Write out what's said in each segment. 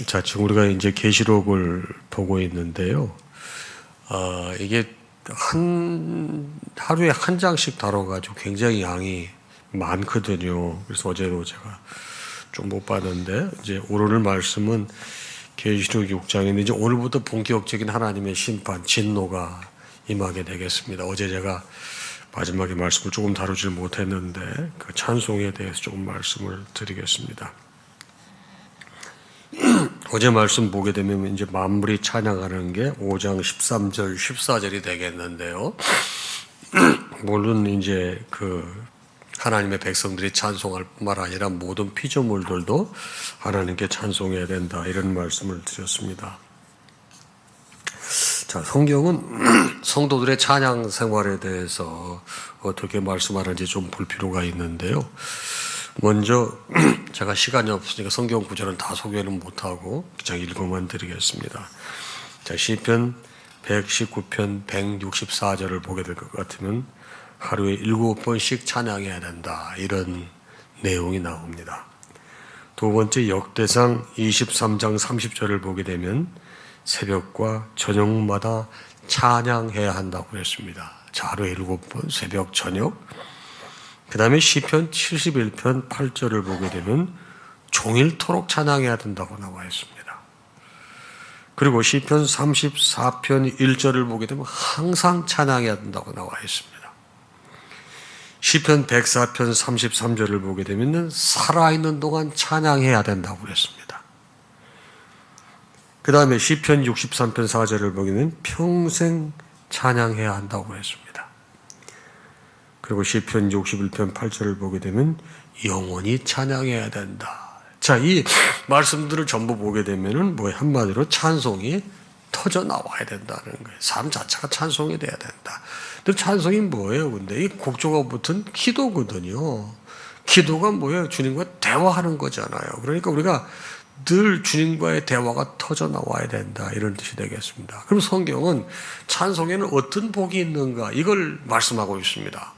자, 지금 우리가 이제 계시록을 보고 있는데요. 이게 하루에 한 장씩 다뤄가지고 굉장히 양이 많거든요. 그래서 어제도 제가 좀 못 봤는데, 이제 오늘 말씀은 계시록 6장인데, 이제 오늘부터 본격적인 하나님의 심판, 진노가 임하게 되겠습니다. 어제 제가 마지막에 말씀을 조금 다루질 못했는데, 그 찬송에 대해서 조금 말씀을 드리겠습니다. 어제 말씀 보게 되면 이제 만물이 찬양하는 게 5장 13절, 14절이 되겠는데요. 물론 이제 그 하나님의 백성들이 찬송할 뿐만 아니라 모든 피조물들도 하나님께 찬송해야 된다, 이런 말씀을 드렸습니다. 자, 성경은 성도들의 찬양 생활에 대해서 어떻게 말씀하는지 좀 볼 필요가 있는데요. 먼저 제가 시간이 없으니까 성경 구절은 다 소개는 못하고 그냥 읽어만 드리겠습니다. 자, 시편 119편 164절을 보게 될 것 같으면 하루에 7번씩 찬양해야 된다, 이런 내용이 나옵니다. 두 번째, 역대상 23장 30절을 보게 되면 새벽과 저녁마다 찬양해야 한다고 그랬습니다. 자, 하루에 7번, 새벽, 저녁. 그 다음에 시편 71편 8절을 보게 되면 종일토록 찬양해야 된다고 나와 있습니다. 그리고 시편 34편 1절을 보게 되면 항상 찬양해야 된다고 나와 있습니다. 시편 104편 33절을 보게 되면 살아있는 동안 찬양해야 된다고 그랬습니다. 그 다음에 시편 63편 4절을 보게 되면 평생 찬양해야 한다고 그랬습니다. 그리고 시편 61편 8절을 보게 되면 영원히 찬양해야 된다. 자, 이 말씀들을 전부 보게 되면은 한마디로 찬송이 터져 나와야 된다는 거예요. 삶 자체가 찬송이 돼야 된다. 근데 찬송이 뭐예요? 근데 이 곡조가 붙은 기도거든요. 기도가 뭐예요? 주님과 대화하는 거잖아요. 그러니까 우리가 늘 주님과의 대화가 터져 나와야 된다, 이런 뜻이 되겠습니다. 그럼 성경은 찬송에는 어떤 복이 있는가, 이걸 말씀하고 있습니다.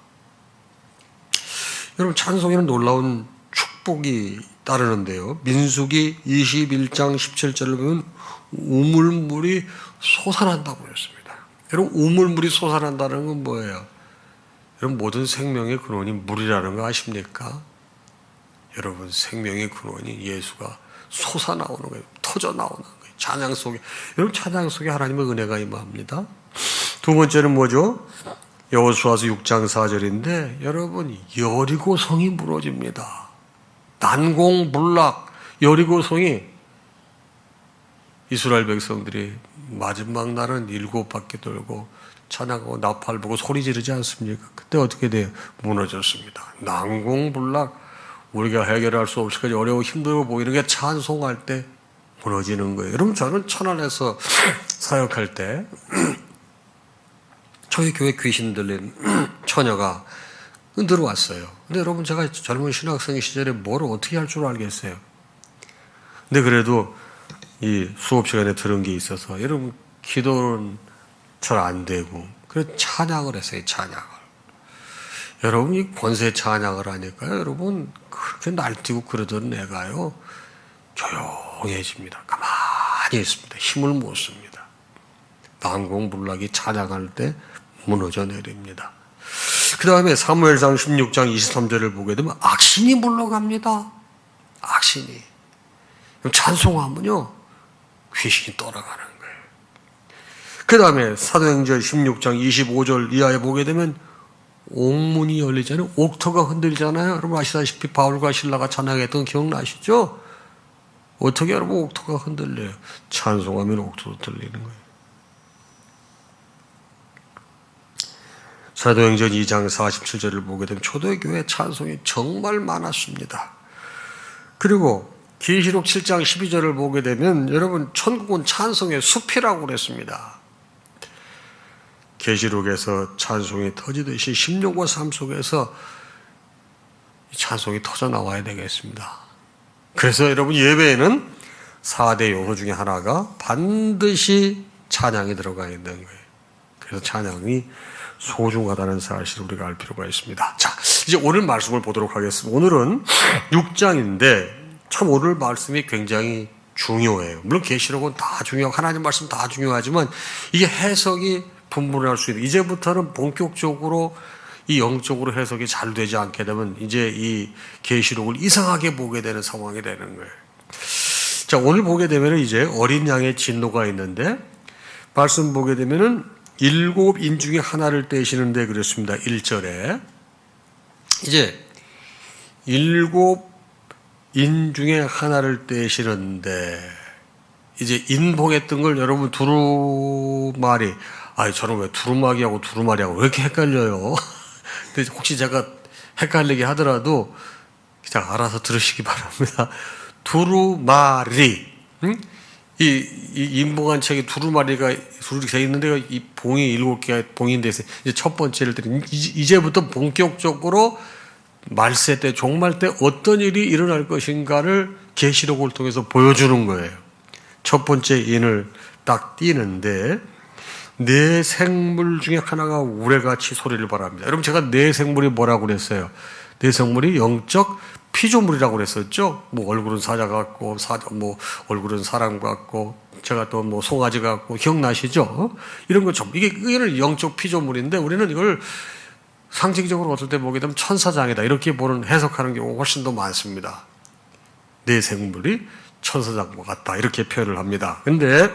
여러분, 찬송에는 놀라운 축복이 따르는데요. 민수기 21장 17절을 보면 우물물이 솟아난다고 그랬습니다. 여러분, 우물물이 솟아난다는 건 뭐예요? 여러분, 모든 생명의 근원이 물이라는 거 아십니까? 여러분, 생명의 근원이 예수가 솟아나오는 거예요. 터져 나오는 거예요. 찬양 속에. 여러분, 찬양 속에 하나님의 은혜가 임합니다. 두 번째는 뭐죠? 여호수아서 6장 4절인데 여러분, 여리고성이 무너집니다. 난공불락 여리고성이, 이스라엘 백성들이 마지막 날은 7바퀴 돌고 찬양하고 나팔 보고 소리 지르지 않습니까? 그때 어떻게 돼요? 무너졌습니다. 난공불락, 우리가 해결할 수 없을까지 어려워 힘들어 보이는 게 찬송할 때 무너지는 거예요. 여러분, 저는 천안에서 사역할 때 저희 교회 귀신 들린 처녀가 들어왔어요. 근데 여러분, 제가 젊은 신학생 시절에 뭘 어떻게 할 줄 알겠어요. 근데 그래도 이 수업 시간에 들은 게 있어서, 여러분, 기도는 잘 안 되고, 그래서 찬양을 했어요, 찬양을. 여러분, 이 권세 찬양을 하니까요, 여러분, 그렇게 날뛰고 그러던 애가요, 조용해집니다. 가만히 있습니다. 힘을 못 씁니다. 난공불락이 찬양할 때 무너져 내립니다. 그 다음에 사무엘상 16장 23절을 보게 되면 악신이 물러갑니다. 악신이. 찬송하면요, 귀신이 떠나가는 거예요. 그 다음에 사도행전 16장 25절 이하에 보게 되면 옥문이 열리잖아요. 옥터가 흔들리잖아요. 여러분 아시다시피 바울과 신라가 찬양했던 기억나시죠? 어떻게 여러분 옥터가 흔들려요? 찬송하면 옥터도 들리는 거예요. 사도행전 2장 47절을 보게 되면 초대교회 찬송이 정말 많았습니다. 그리고 계시록 7장 12절을 보게 되면 여러분, 천국은 찬송의 숲이라고 그랬습니다. 계시록에서 찬송이 터지듯이 심령과 삶 속에서 찬송이 터져 나와야 되겠습니다. 그래서 여러분, 예배에는 4대 요소 중에 하나가 반드시 찬양이 들어가 있는 거예요. 그래서 찬양이 소중하다는 사실을 우리가 알 필요가 있습니다. 자, 이제 오늘 말씀을 보도록 하겠습니다. 오늘은 6장인데 참 오늘 말씀이 굉장히 중요해요. 물론 계시록은 다 중요하고 하나님 말씀 다 중요하지만 이게 해석이 분분할 수 있는, 이제부터는 본격적으로 이 영적으로 해석이 잘 되지 않게 되면 이제 이 계시록을 이상하게 보게 되는 상황이 되는 거예요. 자, 오늘 보게 되면 이제 어린 양의 진노가 있는데 말씀 보게 되면은 7인 중에 하나를 떼시는데 그랬습니다. 1절에 이제 7인 중에 하나를 떼시는데 이제 인봉했던 걸 여러분 두루마리, 저는 왜 두루마기하고 두루마리하고 왜 이렇게 헷갈려요? 근데 혹시 제가 헷갈리게 하더라도 그냥 알아서 들으시기 바랍니다. 두루마리, 이 인봉한 책에 두루마리가 두루리 돼 있는데가 이 봉이 7개가 봉인돼 있어요. 이제 첫 번째를 드린, 이제부터 본격적으로 말세 때, 종말 때 어떤 일이 일어날 것인가를 계시록을 통해서 보여주는 거예요. 첫 번째 인을 딱 띄는데 네 생물 중에 하나가 우레같이 소리를 발합니다. 여러분, 제가 네 생물이 뭐라고 그랬어요? 네 생물이 영적 피조물이라고 그랬었죠. 뭐 얼굴은 사자 같고, 뭐 얼굴은 사람 같고, 제가 또 뭐 송아지 같고, 기억나시죠? 이런 거 좀, 이게는 영적 피조물인데 우리는 이걸 상징적으로 어떨 때 보게 되면 천사장이다 이렇게 보는, 해석하는 경우가 훨씬 더 많습니다. 네 생물이 천사장과 같다 이렇게 표현을 합니다. 근데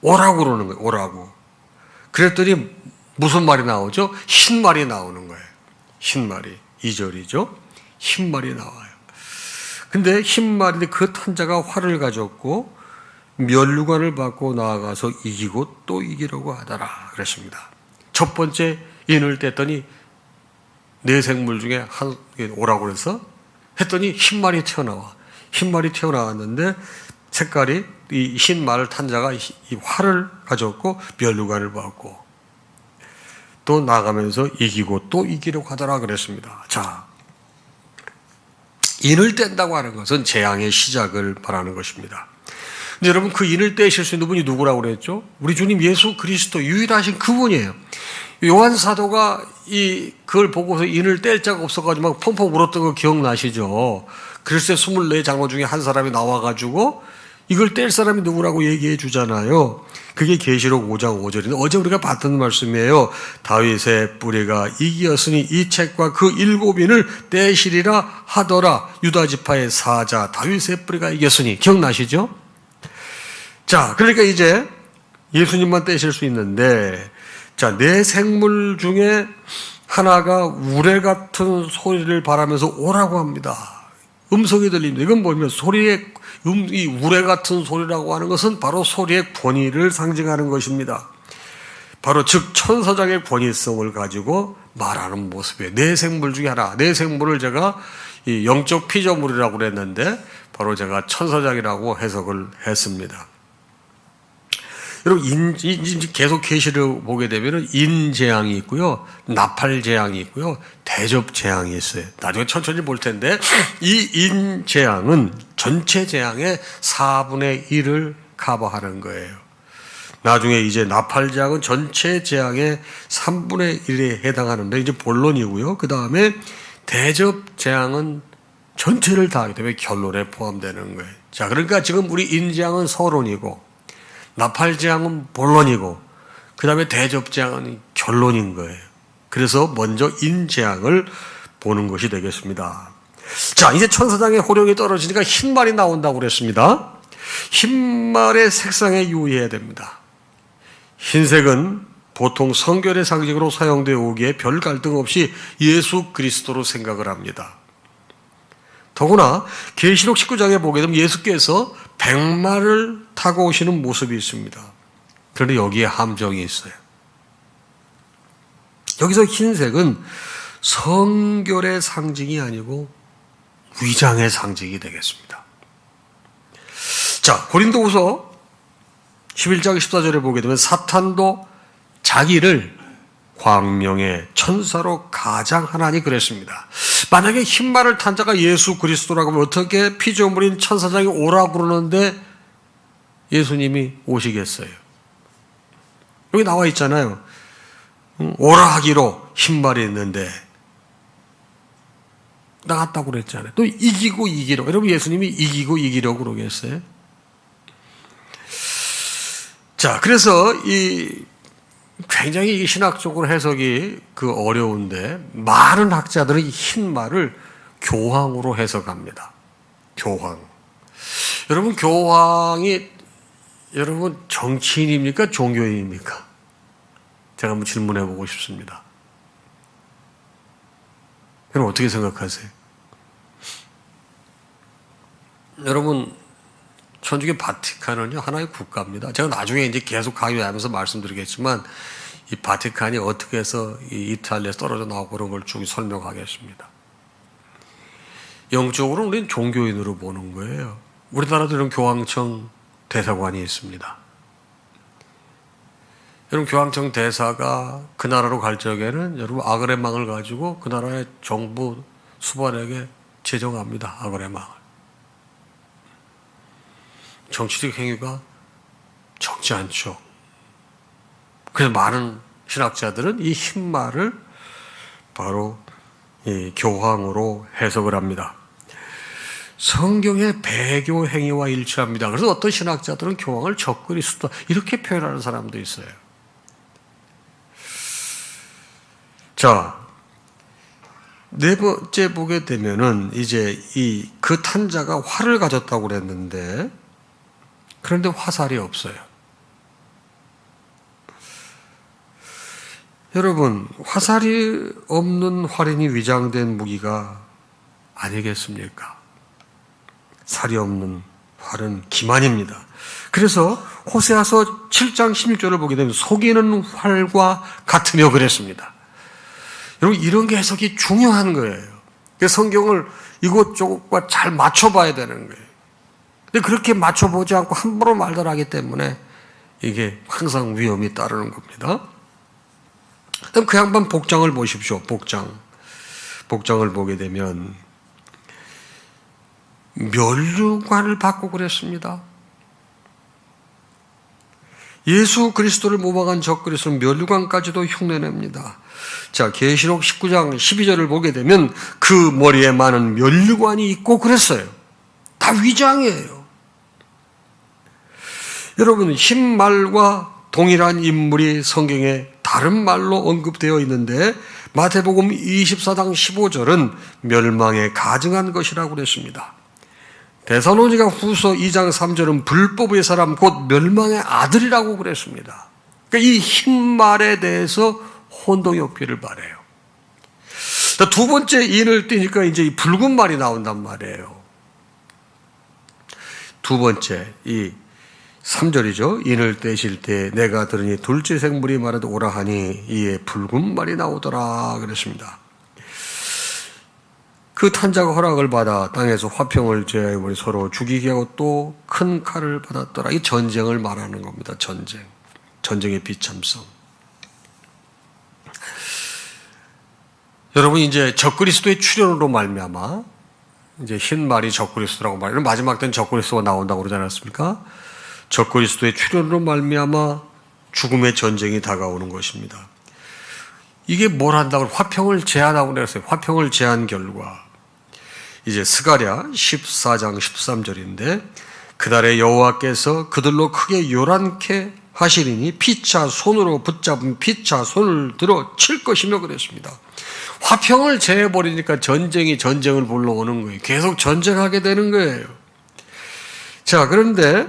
오라고 그러는 거예요. 오라고. 그랬더니 무슨 말이 나오죠? 흰말이 나오는 거예요. 흰말이. 2절이죠. 흰말이 나와요. 근데 흰말인데 그 탄자가 활을 가졌고 면류관을 받고 나아가서 이기고 또 이기려고 하더라 그랬습니다. 첫 번째 인을 뗐더니 네 생물 중에 한 오라고 그래서 했더니 흰말이 튀어나와. 흰말이 튀어나왔는데 색깔이, 이 흰말 탄자가 이 활을 가졌고 면류관을 받고 또 나가면서 이기고 또 이기려고 하더라 그랬습니다. 자, 인을 뗀다고 하는 것은 재앙의 시작을 말하는 것입니다. 근데 여러분, 그 인을 떼실 수 있는 분이 누구라고 그랬죠? 우리 주님 예수 그리스도, 유일하신 그분이에요. 요한 사도가 그걸 보고서 인을 뗄 자가 없어가지고 막 펑펑 울었던 거 기억나시죠? 글쎄 24장로 중에 한 사람이 나와가지고 이걸 뗄 사람이 누구라고 얘기해 주잖아요. 그게 계시록 5장 5절인데 어제 우리가 봤던 말씀이에요. 다윗의 뿌리가 이기었으니 이 책과 그 7인을 떼시리라 하더라. 유다 지파의 사자 다윗의 뿌리가 이겼으니. 기억나시죠? 자, 그러니까 이제 예수님만 떼실 수 있는데, 자, 네 생물 중에 하나가 우레 같은 소리를 발하면서 오라고 합니다. 음성이 들립니다. 이건 뭐냐면 이 우레 같은 소리라고 하는 것은 바로 소리의 권위를 상징하는 것입니다. 바로 즉 천사장의 권위성을 가지고 말하는 모습이에요. 네 생물 중에 하나. 네 생물을 제가 이 영적 피조물이라고 그랬는데 바로 제가 천사장이라고 해석을 했습니다. 여러분, 계속 계시를 보게 되면 인재앙이 있고요, 나팔재앙이 있고요, 대접재앙이 있어요. 나중에 천천히 볼 텐데 이 인재앙은 전체 재앙의 4분의 1을 커버하는 거예요. 나중에 이제 나팔재앙은 전체 재앙의 3분의 1에 해당하는데 이제 본론이고요. 그 다음에 대접재앙은 전체를 다 하기 때문에 결론에 포함되는 거예요. 자, 그러니까 지금 우리 인재앙은 서론이고 나팔재앙은 본론이고 그 다음에 대접재앙은 결론인 거예요. 그래서 먼저 인재앙을 보는 것이 되겠습니다. 자, 이제 천사장의 호령이 떨어지니까 흰말이 나온다고 그랬습니다. 흰말의 색상에 유의해야 됩니다. 흰색은 보통 성결의 상징으로 사용되어 오기에 별 갈등 없이 예수 그리스도로 생각을 합니다. 더구나 계시록 19장에 보게 되면 예수께서 백마를 타고 오시는 모습이 있습니다. 그런데 여기에 함정이 있어요. 여기서 흰색은 성결의 상징이 아니고 위장의 상징이 되겠습니다. 자, 고린도후서 11장 14절에 보게 되면 사탄도 자기를 광명의 천사로 가장하나니 그랬습니다. 만약에 흰말을 탄 자가 예수 그리스도라고 하면 어떻게 피조물인 천사장이 오라고 그러는데 예수님이 오시겠어요? 여기 나와 있잖아요. 오라 하기로 흰말이 있는데 나갔다고 그랬잖아요. 또 이기고 이기려고. 여러분 예수님이 이기고 이기려고 그러겠어요? 자, 그래서 굉장히 신학적으로 해석이 어려운데 많은 학자들은 흰 말을 교황으로 해석합니다. 교황. 여러분 교황이 여러분 정치인입니까? 종교인입니까? 제가 한번 질문해 보고 싶습니다. 여러분 어떻게 생각하세요? 여러분 천주교 바티칸은요 하나의 국가입니다. 제가 나중에 이제 계속 강의하면서 말씀드리겠지만 이 바티칸이 어떻게 해서 이 이탈리아에서 떨어져 나오고 그런 걸 쭉 설명하겠습니다. 영적으로는 우리는 종교인으로 보는 거예요. 우리나라도 이런 교황청 대사관이 있습니다. 여러분 교황청 대사가 그 나라로 갈 적에는 여러분 아그레망을 가지고 그 나라의 정부 수반에게 제정합니다. 아그레망을. 정치적 행위가 적지 않죠. 그래서 많은 신학자들은 이 흰 말을 바로 이 교황으로 해석을 합니다. 성경의 배교 행위와 일치합니다. 그래서 어떤 신학자들은 교황을 적그리스도 이렇게 표현하는 사람도 있어요. 자, 네 번째 보게 되면은 이제 그 탄자가 활을 가졌다고 그랬는데 그런데 화살이 없어요. 여러분, 화살이 없는 활인이 위장된 무기가 아니겠습니까? 살이 없는 활은 기만입니다. 그래서 호세아서 7장 16절을 보게 되면 속이는 활과 같으며 그랬습니다. 여러분 이런 게 해석이 중요한 거예요. 성경을 이것저것과 잘 맞춰봐야 되는 거예요. 근데 그렇게 맞춰보지 않고 함부로 말들 하기 때문에 이게 항상 위험이 따르는 겁니다. 그럼 그 양반 복장을 보십시오. 복장을 보게 되면 면류관을 받고 그랬습니다. 예수 그리스도를 모방한 적그리스도는 면류관까지도 흉내냅니다. 자, 계시록 19장 12절을 보게 되면 그 머리에 많은 면류관이 있고 그랬어요. 다 위장이에요. 여러분 흰 말과 동일한 인물이 성경에 다른 말로 언급되어 있는데 마태복음 24장 15절은 멸망에 가증한 것이라고 그랬습니다. 데살로니가 후서 2장 3절은 불법의 사람 곧 멸망의 아들이라고 그랬습니다. 그러니까 이 흰 말에 대해서 혼동이 없기를 바라요. 두 번째 인을 띄니까 이제 이 붉은 말이 나온단 말이에요. 두 번째 이 3절이죠. 인을 떼실 때 내가 들으니 둘째 생물이 말하되 오라 하니 이에 붉은 말이 나오더라 그랬습니다. 그 탄자가 허락을 받아 땅에서 화평을 제하여 서로 죽이게 하고 또 큰 칼을 받았더라. 이 전쟁을 말하는 겁니다. 전쟁의 비참성. 여러분 이제 적그리스도의 출현으로 말미암아 이제 흰 말이 적그리스도라고 말해요. 마지막 때는 적그리스도가 나온다고 그러지 않았습니까? 적그리스도의 출현으로 말미암아 죽음의 전쟁이 다가오는 것입니다. 이게 뭘 한다고 화평을 제한하고 그랬어요. 화평을 제한 결과 이제 스가랴 14장 13절인데 그날에 여호와께서 그들로 크게 요란케 하시리니 피차 손으로 붙잡은 피차 손을 들어 칠 것이며 그랬습니다. 화평을 제해버리니까 전쟁을 불러오는 거예요. 계속 전쟁하게 되는 거예요. 자, 그런데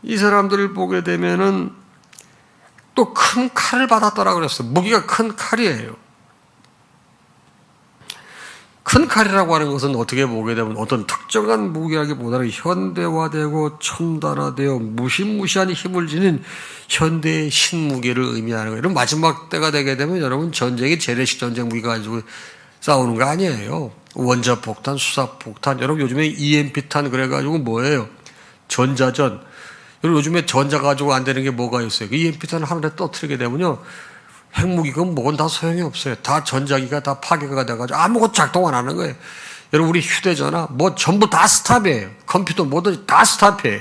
이 사람들을 보게 되면은 또 큰 칼을 받았더라 그랬어요. 무기가 큰 칼이에요. 큰 칼이라고 하는 것은 어떻게 보게 되면 어떤 특정한 무기라기보다는 현대화되고 첨단화되어 무시무시한 힘을 지닌 현대의 신무기를 의미하는 거예요. 마지막 때가 되게 되면 여러분 전쟁이 재래식 전쟁 무기 가지고 싸우는 거 아니에요. 원자폭탄, 수사폭탄, 여러분 요즘에 EMP탄 그래가지고 뭐예요? 전자전. 여러분 요즘에 전자 가지고 안 되는 게 뭐가 있어요? 그 EMP탄 하늘에 떠뜨리게 되면요. 핵무기가 뭐건 다 소용이 없어요. 다 전자기가 다 파괴가 돼가지고 아무것도 작동 안 하는 거예요. 여러분 우리 휴대전화 뭐 전부 다 스탑이에요. 컴퓨터 뭐든지 다 스탑이에요.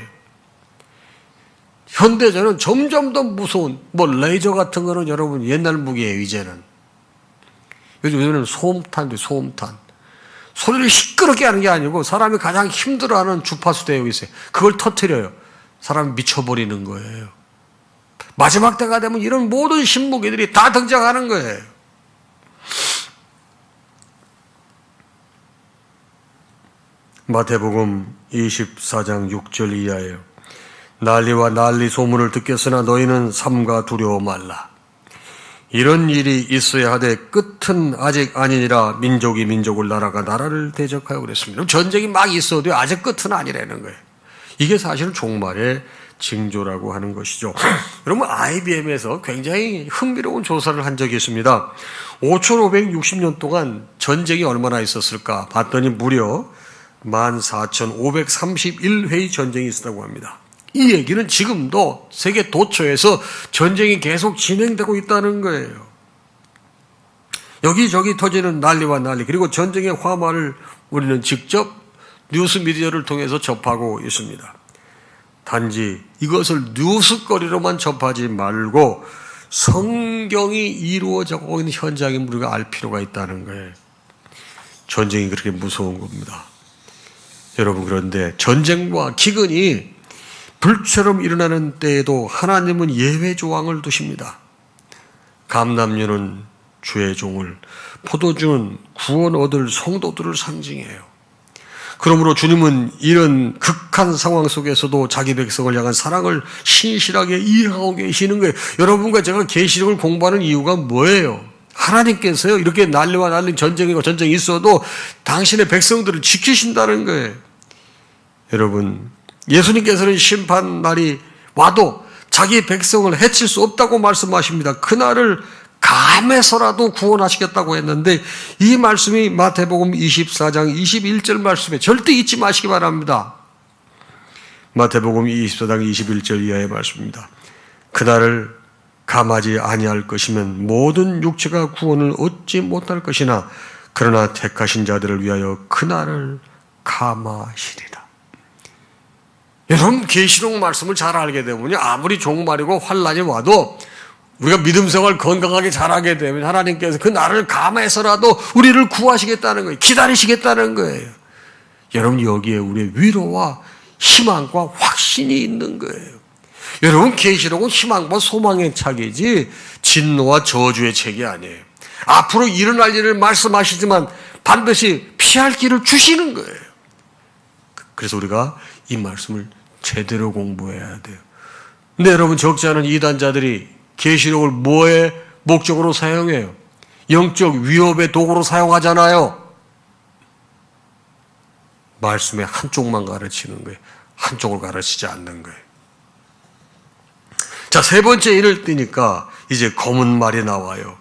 현대전은 점점 더 무서운 뭐 레이저 같은 거는 여러분 옛날 무기예요. 이제는. 요즘에는 소음탄도 소음탄. 소리를 시끄럽게 하는 게 아니고 사람이 가장 힘들어하는 주파수 대역이 있어요. 그걸 터뜨려요. 사람이 미쳐버리는 거예요. 마지막 때가 되면 이런 모든 신무기들이 다 등장하는 거예요. 마태복음 24장 6절 이하예요. 난리와 난리 소문을 듣겠으나 너희는 삼가 두려워 말라. 이런 일이 있어야 하되 끝은 아직 아니니라. 민족이 민족을, 나라가 나라를 대적하여 그랬습니다. 전쟁이 막 있어도 아직 끝은 아니라는 거예요. 이게 사실은 종말의 징조라고 하는 것이죠. 여러분, IBM에서 굉장히 흥미로운 조사를 한 적이 있습니다. 5,560년 동안 전쟁이 얼마나 있었을까 봤더니 무려 14,531회의 전쟁이 있었다고 합니다. 이 얘기는 지금도 세계 도처에서 전쟁이 계속 진행되고 있다는 거예요. 여기저기 터지는 난리와 난리, 그리고 전쟁의 화마를 우리는 직접 뉴스 미디어를 통해서 접하고 있습니다. 단지 이것을 뉴스거리로만 접하지 말고 성경이 이루어지고 있는 현장에 우리가 알 필요가 있다는 거예요. 전쟁이 그렇게 무서운 겁니다. 여러분, 그런데 전쟁과 기근이 불처럼 일어나는 때에도 하나님은 예외 조항을 두십니다. 감람류는 주의 종을, 포도주는 구원 얻을 성도들을 상징해요. 그러므로 주님은 이런 극한 상황 속에서도 자기 백성을 향한 사랑을 신실하게 이해하고 계시는 거예요. 여러분과 제가 계시록을 공부하는 이유가 뭐예요? 하나님께서요, 이렇게 난리와 난리 전쟁이 있어도 당신의 백성들을 지키신다는 거예요. 여러분, 예수님께서는 심판 날이 와도 자기 백성을 해칠 수 없다고 말씀하십니다. 그날을 감해서라도 구원하시겠다고 했는데, 이 말씀이 마태복음 24장 21절 말씀에 절대 잊지 마시기 바랍니다. 마태복음 24장 21절 이하의 말씀입니다. 그날을 감하지 아니할 것이면 모든 육체가 구원을 얻지 못할 것이나 그러나 택하신 자들을 위하여 그날을 감하시리라. 여러분, 계시록 말씀을 잘 알게 되면요, 아무리 종말이고 환란이 와도 우리가 믿음 생활 건강하게 잘하게 되면 하나님께서 그 날을 감해서라도 우리를 구하시겠다는 거예요. 기다리시겠다는 거예요. 여러분, 여기에 우리의 위로와 희망과 확신이 있는 거예요. 여러분, 계시록은 희망과 소망의 책이지 진노와 저주의 책이 아니에요. 앞으로 일어날 일을 말씀하시지만 반드시 피할 길을 주시는 거예요. 그래서 우리가 이 말씀을 제대로 공부해야 돼요. 근데 여러분, 적지 않은 이단자들이 계시록을 뭐의 목적으로 사용해요? 영적 위협의 도구로 사용하잖아요. 말씀의 한쪽만 가르치는 거예요. 한쪽을 가르치지 않는 거예요. 자, 세 번째 일을 띄니까 이제 검은 말이 나와요.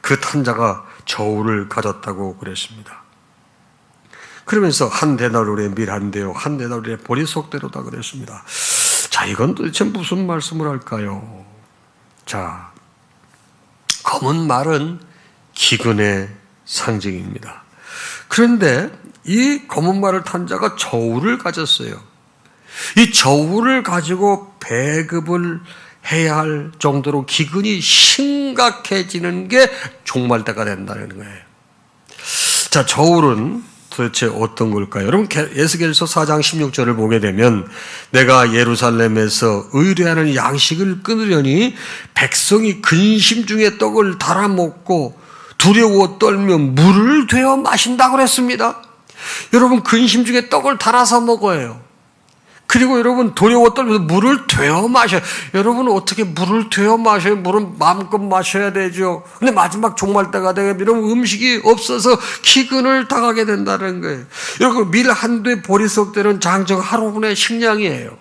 그 탄자가 저울을 가졌다고 그랬습니다. 그러면서 한 데나리온의 밀 한 대요, 한 데나리온의 보리속대로다 그랬습니다. 자, 이건 도대체 무슨 말씀을 할까요? 자, 검은 말은 기근의 상징입니다. 그런데 이 검은 말을 탄 자가 저울을 가졌어요. 이 저울을 가지고 배급을 해야 할 정도로 기근이 심각해지는 게 종말 때가 된다는 거예요. 자, 저울은 도대체 어떤 걸까요? 여러분, 에스겔서 4장 16절을 보게 되면 내가 예루살렘에서 의뢰하는 양식을 끊으려니 백성이 근심 중에 떡을 달아 먹고 두려워 떨며 물을 되어 마신다고 그랬습니다. 여러분, 근심 중에 떡을 달아서 먹어요. 그리고 여러분, 두려워 떨면서 물을 되어 마셔요. 여러분은 어떻게 물을 되어 마셔요? 물은 마음껏 마셔야 되죠. 근데 마지막 종말 때가 되면 이런 음식이 없어서 기근을 당하게 된다는 거예요. 여러분, 밀 한 대 보리속대는 장정 하루분의 식량이에요.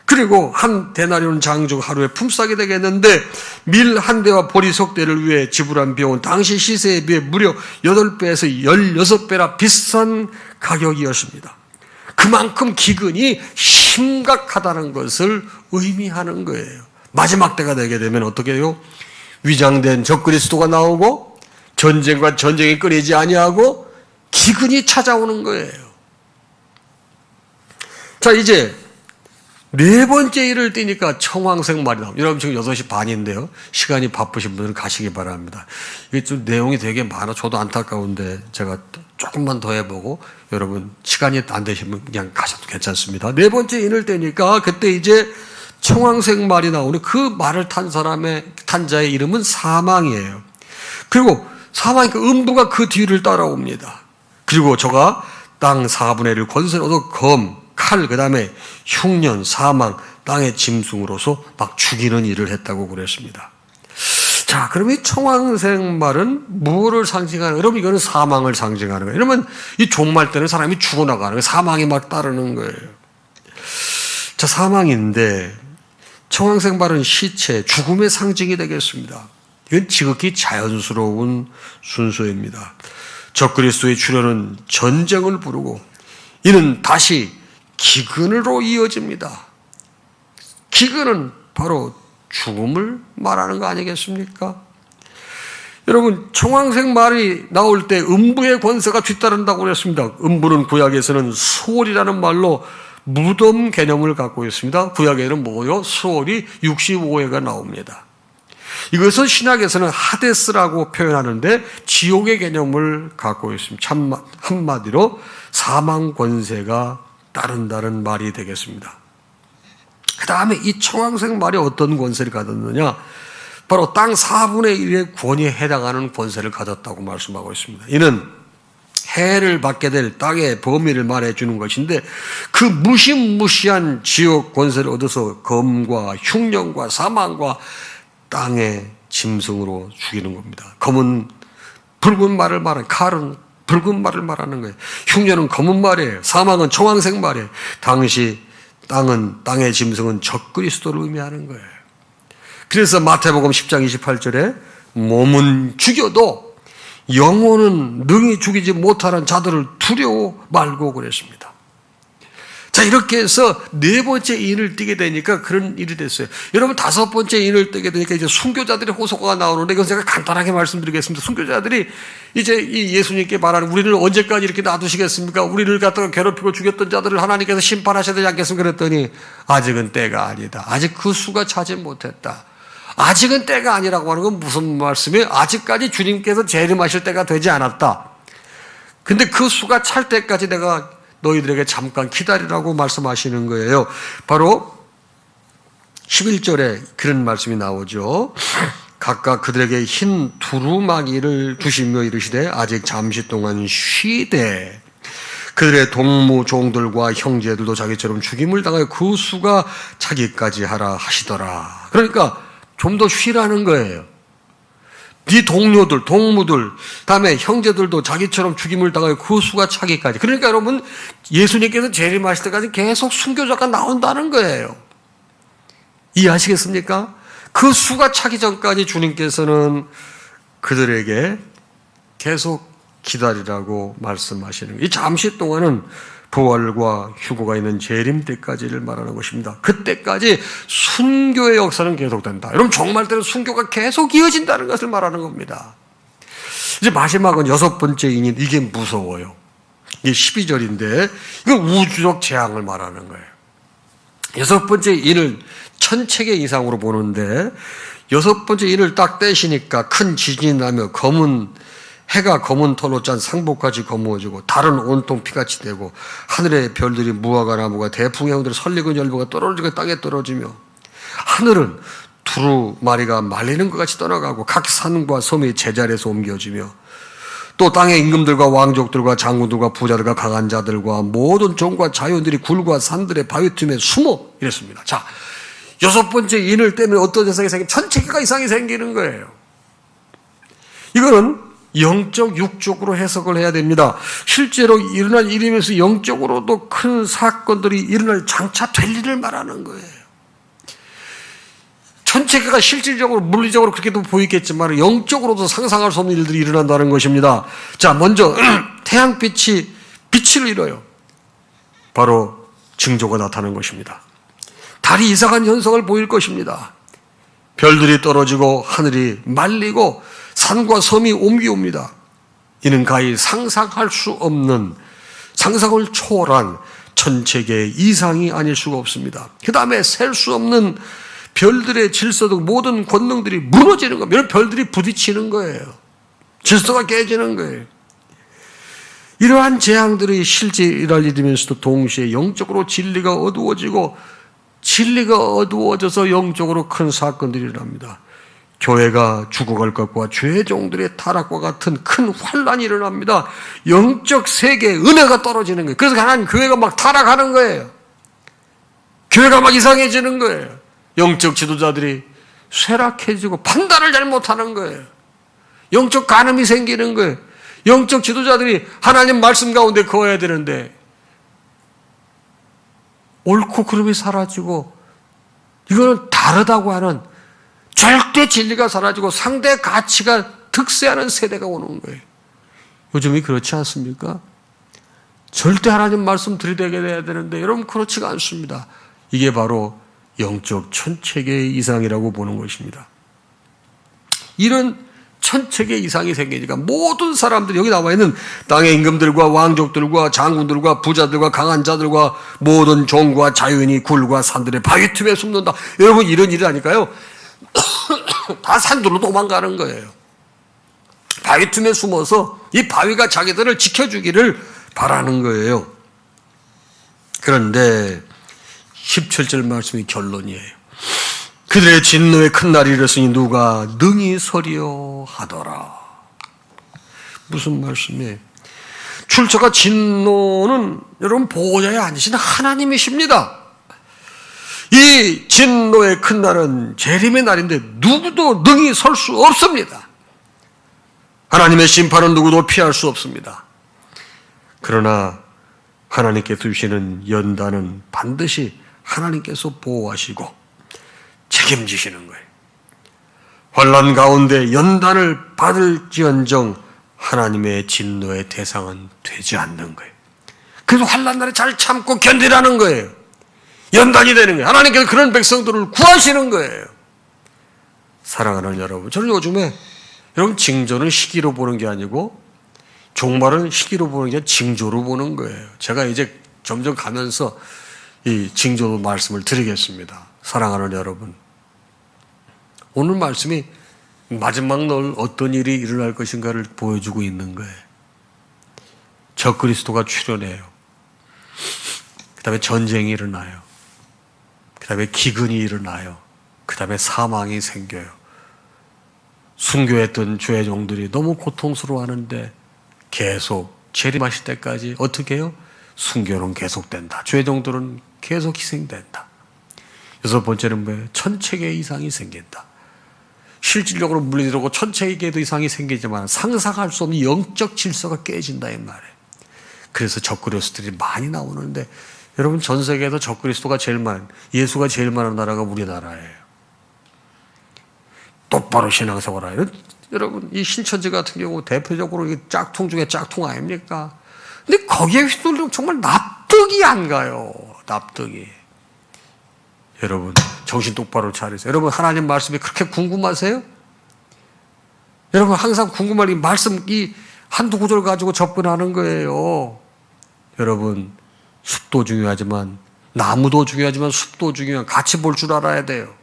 그리고 한 데나리온 장정 하루에 품삯이 되겠는데, 밀 한 대와 보리속대를 위해 지불한 비용은 당시 시세에 비해 무려 8배에서 16배나 비싼 가격이었습니다. 그만큼 기근이 심각하다는 것을 의미하는 거예요. 마지막 때가 되게 되면 어떻게 해요? 위장된 적그리스도가 나오고 전쟁과 전쟁이 끊이지 아니하고 기근이 찾아오는 거예요. 자, 이제 네 번째 일을 띄니까 청황색 말이 나옵니다. 여러분, 지금 6시 반인데요. 시간이 바쁘신 분들은 가시기 바랍니다. 이게 좀 내용이 되게 많아. 저도 안타까운데 제가 조금만 더 해보고 여러분 시간이 안 되시면 그냥 가셔도 괜찮습니다. 네 번째 인을 떼니까 그때 이제 청황색 말이 나오는 그 말을 탄 자의 이름은 사망이에요. 그리고 사망이니까 음부가 그 뒤를 따라옵니다. 그리고 저가 땅 4분의 1 권세를 얻어 검, 칼, 그 다음에 흉년, 사망, 땅의 짐승으로서 막 죽이는 일을 했다고 그랬습니다. 자, 그럼 이 청황색 말은 무엇을 상징하는, 여러분 이거는 사망을 상징하는 거예요. 이러면 이 종말 때는 사람이 죽어나가는 거예요. 사망이 막 따르는 거예요. 자, 사망인데 청황색 말은 시체, 죽음의 상징이 되겠습니다. 이건 지극히 자연스러운 순서입니다. 적그리스도의 출현은 전쟁을 부르고 이는 다시 기근으로 이어집니다. 기근은 바로 죽음을 말하는 거 아니겠습니까? 여러분 청황색 말이 나올 때 음부의 권세가 뒤따른다고 그랬습니다. 음부는 구약에서는 수월이라는 말로 무덤 개념을 갖고 있습니다. 구약에는 뭐요? 수월이 65회가 나옵니다. 이것은 신약에서는 하데스라고 표현하는데 지옥의 개념을 갖고 있습니다. 한마디로 사망 권세가 따른다는 말이 되겠습니다. 그 다음에 이 청황색 말이 어떤 권세를 가졌느냐? 바로 땅 4분의 1의 권위에 해당하는 권세를 가졌다고 말씀하고 있습니다. 이는 해를 받게 될 땅의 범위를 말해주는 것인데 그 무시무시한 지옥 권세를 얻어서 검과 흉년과 사망과 땅의 짐승으로 죽이는 겁니다. 검은 붉은 말을 말하는, 칼은 붉은 말을 말하는 거예요. 흉년은 검은 말이에요. 사망은 청황색 말이에요. 당시 땅의 짐승은 적그리스도를 의미하는 거예요. 그래서 마태복음 10장 28절에 몸은 죽여도 영혼은 능히 죽이지 못하는 자들을 두려워 말고 그랬습니다. 자, 이렇게 해서 네 번째 인을 띄게 되니까 그런 일이 됐어요. 여러분 다섯 번째 인을 띄게 되니까 이제 순교자들의 호소가 나오는데 이건 제가 간단하게 말씀드리겠습니다. 순교자들이 이제 이 예수님께 말하는 우리를 언제까지 이렇게 놔두시겠습니까? 우리를 갖다가 괴롭히고 죽였던 자들을 하나님께서 심판하셔야 되지 않겠습니까? 그랬더니 아직은 때가 아니다. 아직 그 수가 차지 못했다. 아직은 때가 아니라고 하는 건 무슨 말씀이에요? 아직까지 주님께서 재림하실 때가 되지 않았다. 근데 그 수가 찰 때까지 내가 너희들에게 잠깐 기다리라고 말씀하시는 거예요. 바로 11절에 그런 말씀이 나오죠. 각각 그들에게 흰 두루마기를 주시며 이르시되 아직 잠시 동안 쉬되 그들의 동무 종들과 형제들도 자기처럼 죽임을 당하여 그 수가 차기까지 하라 하시더라. 그러니까 좀 더 쉬라는 거예요. 네 동료들, 동무들, 다음에 형제들도 자기처럼 죽임을 당하여 그 수가 차기까지. 그러니까 여러분 예수님께서 재림하실 때까지 계속 순교자가 나온다는 거예요. 이해하시겠습니까? 그 수가 차기 전까지 주님께서는 그들에게 계속 기다리라고 말씀하시는 거예요. 이 잠시 동안은 부활과 휴거가 있는 재림 때까지를 말하는 것입니다. 그때까지 순교의 역사는 계속된다. 여러분 종말 때는 순교가 계속 이어진다는 것을 말하는 겁니다. 이제 마지막은 여섯 번째 인인, 이게 무서워요. 이게 12절인데 이건 우주적 재앙을 말하는 거예요. 여섯 번째 인을 1000체계 이상으로 보는데 여섯 번째 인을 딱 떼시니까 큰 지진이 나며 해가 검은 털로 짠 상복같이 거무어지고 달은 온통 피같이 되고 하늘의 별들이 무화과 나무가 대풍의 형들의 설익은 열보가 떨어지고 땅에 떨어지며 하늘은 두루마리가 말리는 것 같이 떠나가고 각 산과 섬이 제자리에서 옮겨지며 또 땅의 임금들과 왕족들과 장군들과 부자들과 강한 자들과 모든 종과 자연들이 굴과 산들의 바위 틈에 숨어 이랬습니다. 자, 여섯 번째 인을 떼면 어떤 현상이 생기면 1000체계가 이상이 생기는 거예요. 이거는 영적, 육적으로 해석을 해야 됩니다. 실제로 일어날 일이면서 영적으로도 큰 사건들이 일어날 장차 될 일을 말하는 거예요. 1000체계가 실질적으로, 물리적으로 그렇게도 보이겠지만 영적으로도 상상할 수 없는 일들이 일어난다는 것입니다. 자, 먼저 태양빛이 빛을 잃어요. 바로 징조가 나타나는 것입니다. 달이 이상한 현상을 보일 것입니다. 별들이 떨어지고 하늘이 말리고 산과 섬이 옮기옵니다. 이는 가히 상상할 수 없는, 상상을 초월한 1000체계 이상이 아닐 수가 없습니다. 그 다음에 셀 수 없는 별들의 질서 등 모든 권능들이 무너지는 겁니다. 별들이 부딪히는 거예요. 질서가 깨지는 거예요. 이러한 재앙들이 실제 일할 일이면서도 동시에 영적으로 진리가 어두워지고 진리가 어두워져서 영적으로 큰 사건들이 일어납니다. 교회가 죽어갈 것과 죄의 종들의 타락과 같은 큰 환란이 일어납니다. 영적 세계의 은혜가 떨어지는 거예요. 그래서 하나님 교회가 막 타락하는 거예요. 교회가 막 이상해지는 거예요. 영적 지도자들이 쇠락해지고 판단을 잘못하는 거예요. 영적 간음이 생기는 거예요. 영적 지도자들이 하나님 말씀 가운데 거해야 되는데 옳고 그름이 사라지고 이거는 다르다고 하는 절대 진리가 사라지고 상대 가치가 득세하는 세대가 오는 거예요. 요즘이 그렇지 않습니까? 절대 하나님 말씀 들이대게 돼야 되는데 여러분 그렇지가 않습니다. 이게 바로 영적 천체계의 이상이라고 보는 것입니다. 이런 천체계 이상이 생기니까 모든 사람들이 여기 나와 있는 땅의 임금들과 왕족들과 장군들과 부자들과 강한 자들과 모든 종과 자유인이 굴과 산들의 바위 틈에 숨는다. 여러분 이런 일이라니까요. 다 산들로 도망가는 거예요. 바위 틈에 숨어서 이 바위가 자기들을 지켜주기를 바라는 거예요. 그런데 17절 말씀이 결론이에요. 그들의 진노의 큰 날이 이르렀으니 누가 능히 서리요 하더라. 무슨 말씀이에요? 출처가 진노는 여러분 보호자에 앉으신 하나님이십니다. 이 진노의 큰 날은 재림의 날인데 누구도 능히 설 수 없습니다. 하나님의 심판은 누구도 피할 수 없습니다. 그러나 하나님께서 주시는 연단은 반드시 하나님께서 보호하시고 책임지시는 거예요. 환난 가운데 연단을 받을지언정 하나님의 진노의 대상은 되지 않는 거예요. 그래서 환난 날에 잘 참고 견디라는 거예요. 연단이 되는 거예요. 하나님께서 그런 백성들을 구하시는 거예요. 사랑하는 여러분, 저는 요즘에 여러분 징조는 시기로 보는 게 아니고 종말은 시기로 보는 게 아니라 징조로 보는 거예요. 제가 이제 점점 가면서 이 징조 말씀을 드리겠습니다. 사랑하는 여러분, 오늘 말씀이 마지막 날 어떤 일이 일어날 것인가를 보여주고 있는 거예요. 적그리스도가 출현해요. 그 다음에 전쟁이 일어나요. 그 다음에 기근이 일어나요. 그 다음에 사망이 생겨요. 순교했던 죄의 종들이 너무 고통스러워하는데 계속 재림하실 때까지 어떻게 해요? 순교는 계속된다. 죄의 종들은 계속 희생된다. 여섯 번째는 뭐예요? 천체계 이상이 생긴다. 실질적으로 물리적으로 천체계도 이상이 생기지만 상상할 수 없는 영적 질서가 깨진다 이 말이에요. 그래서 적그리스도들이 많이 나오는데 여러분 전 세계에서 적그리스도가 제일 예수가 제일 많은 나라가 우리나라예요. 똑바로 신앙생활하는 여러분 이 신천지 같은 경우 대표적으로 이 짝퉁 중에 짝퉁 아닙니까? 근데 거기에 휘둘리면 정말 납득이 안 가요. 납득이. 여러분 정신 똑바로 차리세요. 여러분 하나님 말씀이 그렇게 궁금하세요? 여러분 항상 궁금한 이 말씀 이 한두 구절 가지고 접근하는 거예요. 여러분 숲도 중요하지만 나무도 중요하지만 숲도 중요한 같이 볼 줄 알아야 돼요.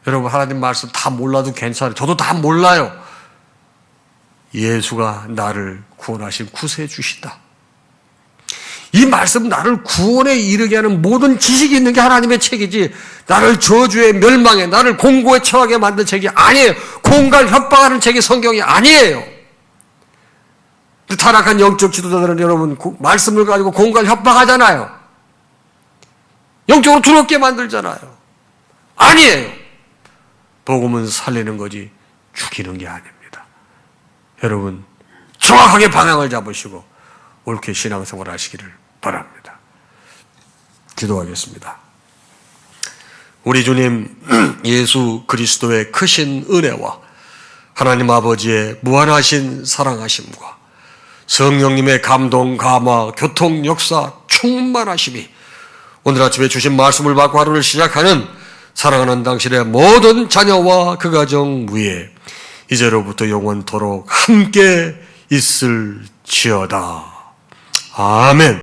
여러분 하나님 말씀 다 몰라도 괜찮아요. 저도 다 몰라요. 예수가 나를 구원하신 구세주시다. 이 말씀 나를 구원에 이르게 하는 모든 지식이 있는 게 하나님의 책이지 나를 저주의 멸망에 나를 공고에 처하게 만든 책이 아니에요. 공갈 협박하는 책이 성경이 아니에요. 타락한 영적 지도자들은 여러분 말씀을 가지고 공갈 협박하잖아요. 영적으로 두렵게 만들잖아요. 아니에요. 복음은 살리는 거지 죽이는 게 아닙니다. 여러분 정확하게 방향을 잡으시고 옳게 신앙생활 하시기를 바랍니다. 기도하겠습니다. 우리 주님 예수 그리스도의 크신 은혜와 하나님 아버지의 무한하신 사랑하심과 성령님의 감동, 감화, 교통, 역사, 충만하심이 오늘 아침에 주신 말씀을 받고 하루를 시작하는 사랑하는 당신의 모든 자녀와 그 가정 위에 이제로부터 영원토록 함께 있을지어다. 아멘.